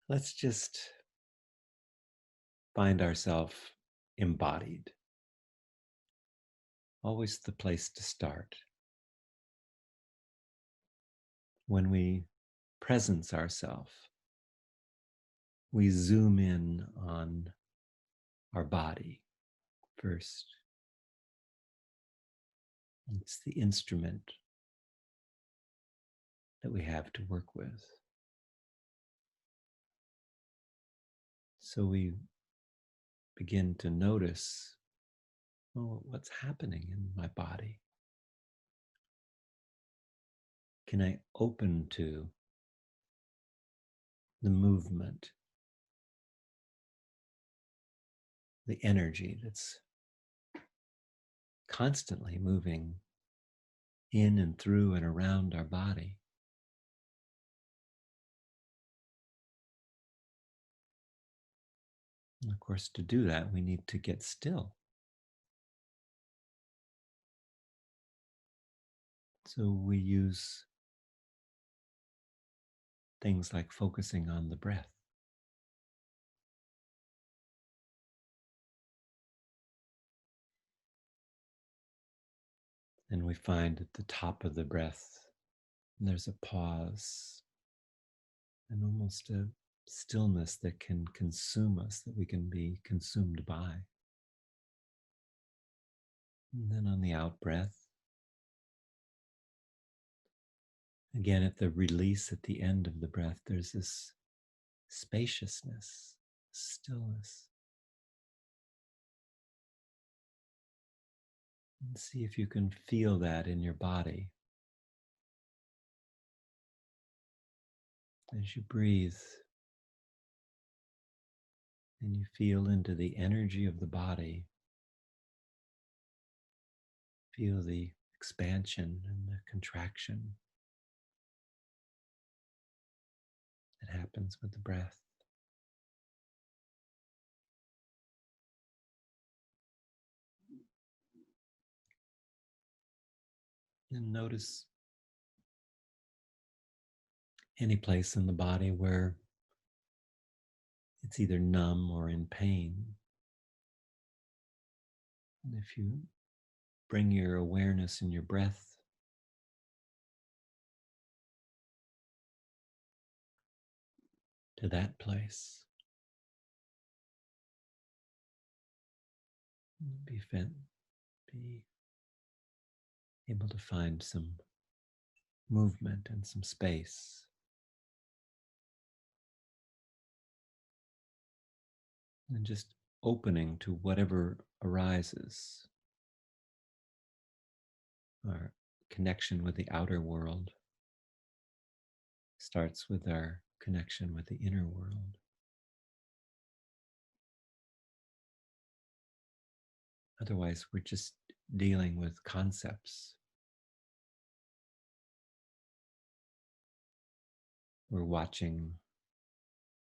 Let's just find ourselves embodied. Always the place to start. When we presence ourselves, we zoom in on our body first. It's the instrument that we have to work with. So we begin to notice, oh, what's happening in my body? Can I open to the movement, the energy that's constantly moving in and through and around our body? And of course, to do that, we need to get still. So we use things like focusing on the breath. And we find at the top of the breath, there's a pause and almost a stillness that can consume us, that we can be consumed by. And then on the out breath, again at the release at the end of the breath, there's this spaciousness, stillness. And see if you can feel that in your body. As you breathe and you feel into the energy of the body, feel the expansion and the contraction that happens with the breath. And notice any place in the body where it's either numb or in pain. And if you bring your awareness and your breath to that place, be able to find some movement and some space. And just opening to whatever arises. Our connection with the outer world starts with our connection with the inner world. Otherwise, we're just dealing with concepts. We're watching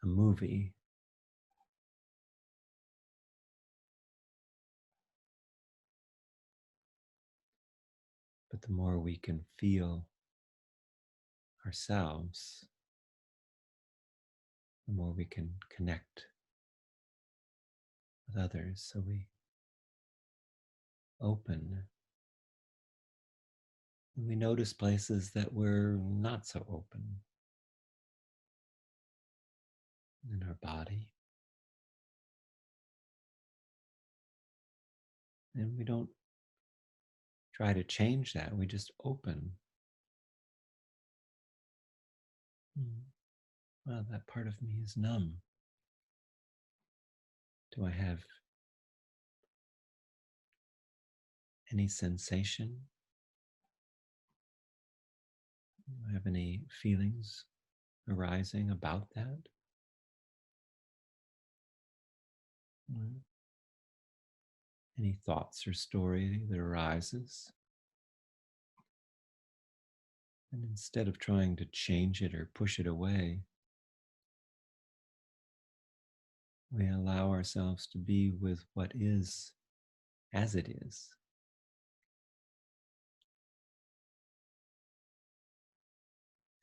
a movie. But the more we can feel ourselves, the more we can connect with others. So we open and we notice places that we're not so open in our body. And we don't try to change that, we just open. Well, that part of me is numb. Do I have any sensation? Do I have any feelings arising about that? Any thoughts or story that arises? And instead of trying to change it or push it away, we allow ourselves to be with what is as it is.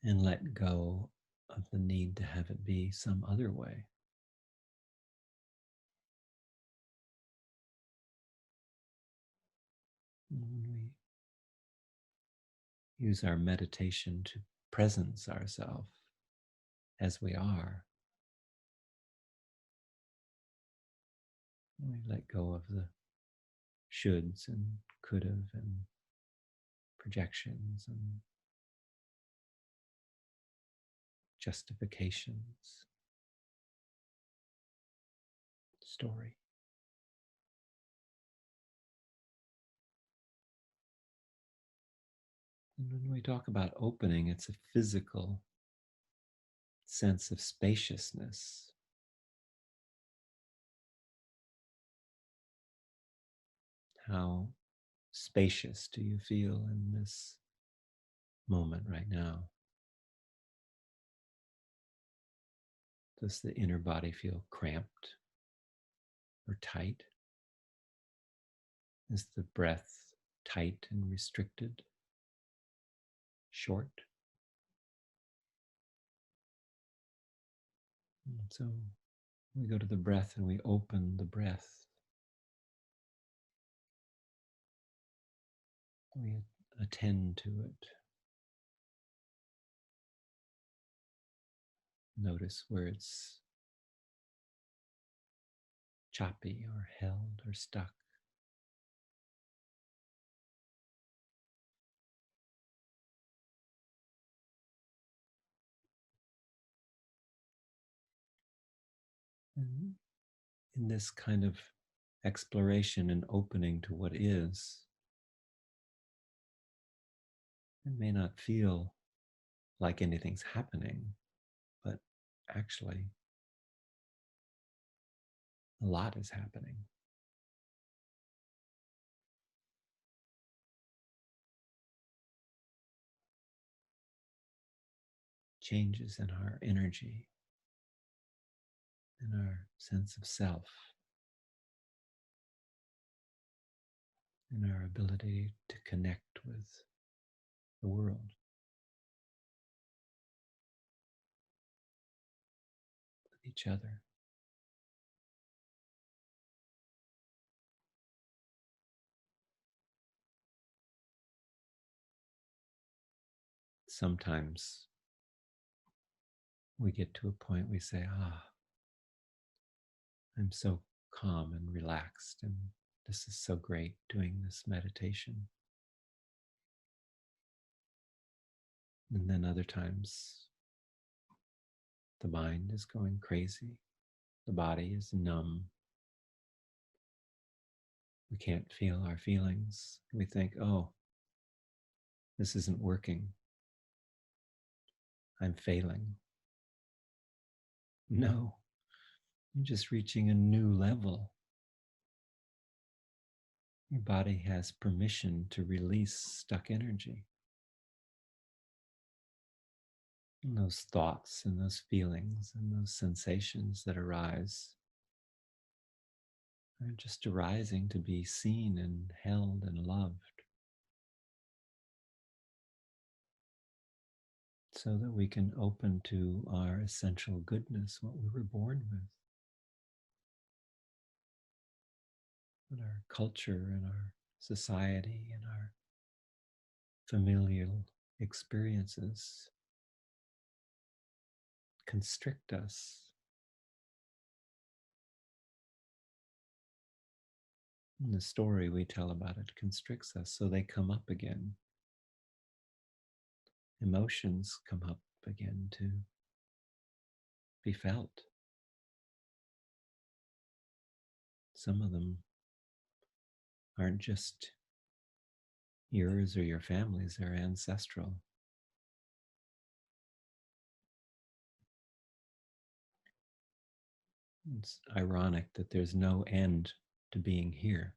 And let go of of the need to have it be some other way. And when we use our meditation to presence ourselves as we are, we let go of the shoulds and could've and projections and justifications, story. And when we talk about opening, it's a physical sense of spaciousness. How spacious do you feel in this moment right now? Does the inner body feel cramped or tight? Is the breath tight and restricted, short? And so we go to the breath and we open the breath. We attend to it. Notice where it's choppy or held or stuck. And in this kind of exploration and opening to what is, it may not feel like anything's happening, but actually, a lot is happening. Changes in our energy, in our sense of self, in our ability to connect with the world, with each other. Sometimes we get to a point we say, I'm so calm and relaxed, and this is so great doing this meditation. And then other times, the mind is going crazy, the body is numb. We can't feel our feelings. We think, this isn't working. I'm failing. No, you're just reaching a new level. Your body has permission to release stuck energy. And those thoughts and those feelings and those sensations that arise are just arising to be seen and held and loved, so that we can open to our essential goodness, what we were born with. But our culture and our society and our familial experiences constrict us. And the story we tell about it constricts us, so they come up again. Emotions come up again to be felt. Some of them aren't just yours or your family's, they're ancestral. It's ironic that there's no end to being here,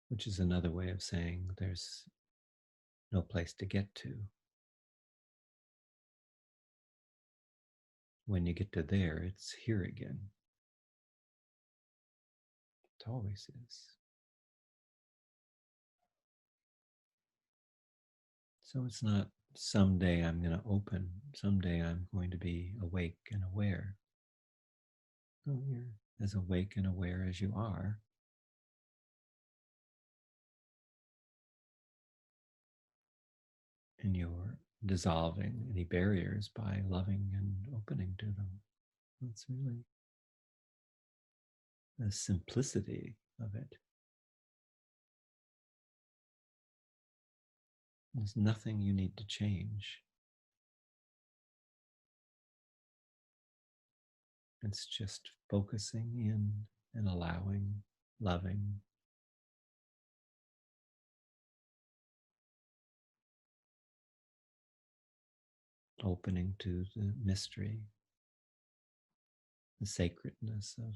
which is another way of saying there's no place to get to. When you get to there, it's here again. It always is. So it's not Someday I'm going to open. Someday I'm going to be awake and aware. No, you're as awake and aware as you are. And you're dissolving any barriers by loving and opening to them. That's really the simplicity of it. There's nothing you need to change. It's just focusing in and allowing, loving, opening to the mystery, the sacredness of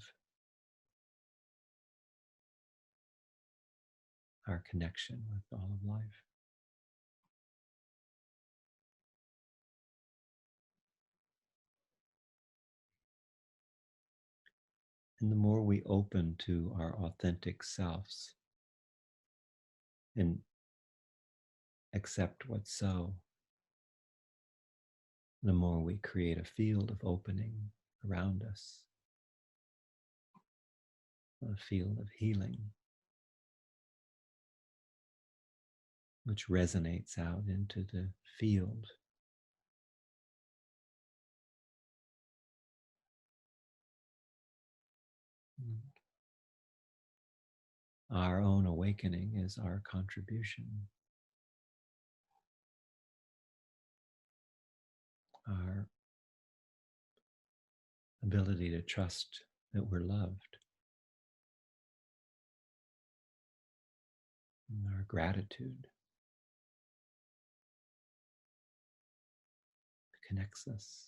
our connection with all of life. And the more we open to our authentic selves and accept what's so, the more we create a field of opening around us, a field of healing, which resonates out into the field. Our own awakening is our contribution. Our ability to trust that we're loved, and our gratitude connects us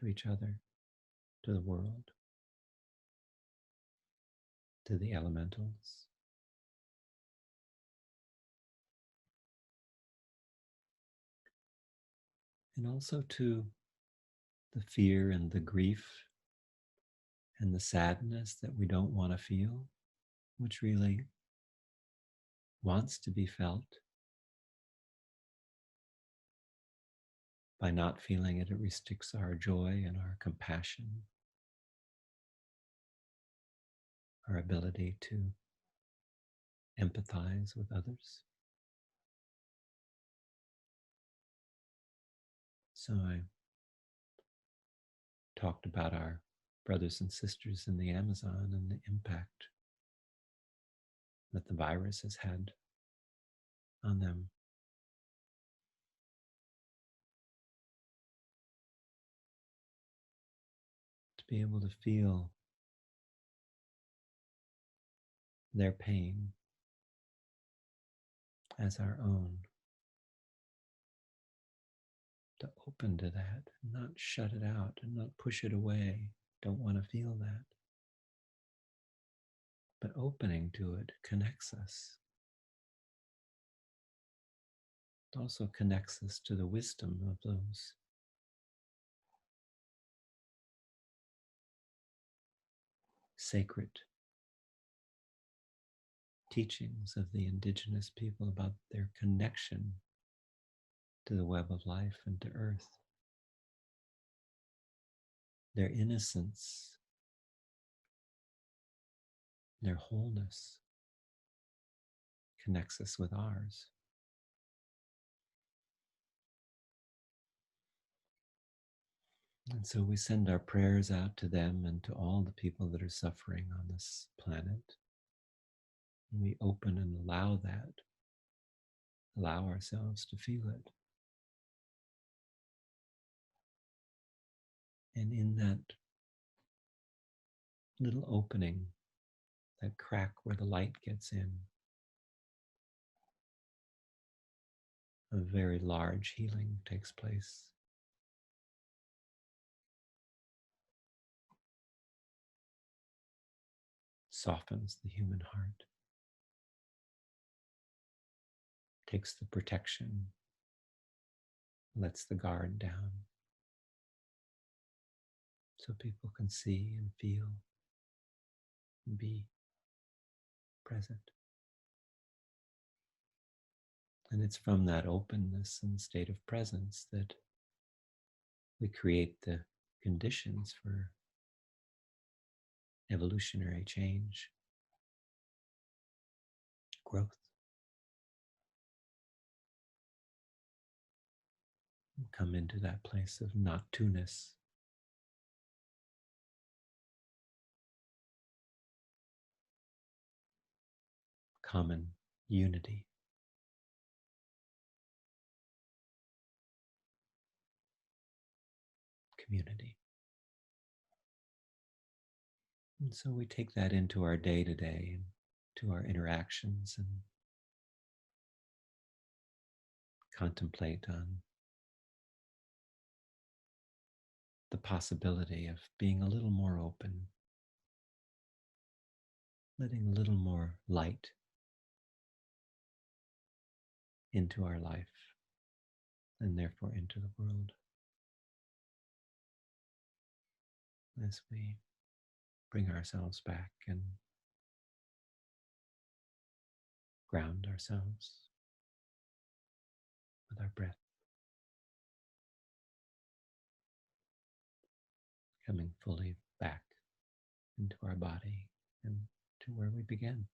to each other, to the world, to the elementals, and also to the fear and the grief and the sadness that we don't want to feel, which really wants to be felt. By not feeling it, it restricts our joy and our compassion, our ability to empathize with others. So I talked about our brothers and sisters in the Amazon and the impact that the virus has had on them. To be able to feel their pain as our own, to open to that, not shut it out and not push it away, don't want to feel that. But opening to it connects us. It also connects us to the wisdom of those sacred teachings of the indigenous people about their connection to the web of life and to earth. Their innocence, their wholeness connects us with ours. And so we send our prayers out to them and to all the people that are suffering on this planet. And we open and allow that, allow ourselves to feel it. And in that little opening, that crack where the light gets in, a very large healing takes place. Softens the human heart, takes the protection, lets the guard down, so people can see and feel and be present. And it's from that openness and state of presence that we create the conditions for evolutionary change, growth. We come into that place of not to-ness, common unity, community. And so we take that into our day to day and to our interactions and contemplate on the possibility of being a little more open, letting a little more light into our life and therefore into the world as we bring ourselves back and ground ourselves with our breath, coming fully back into our body and to where we began.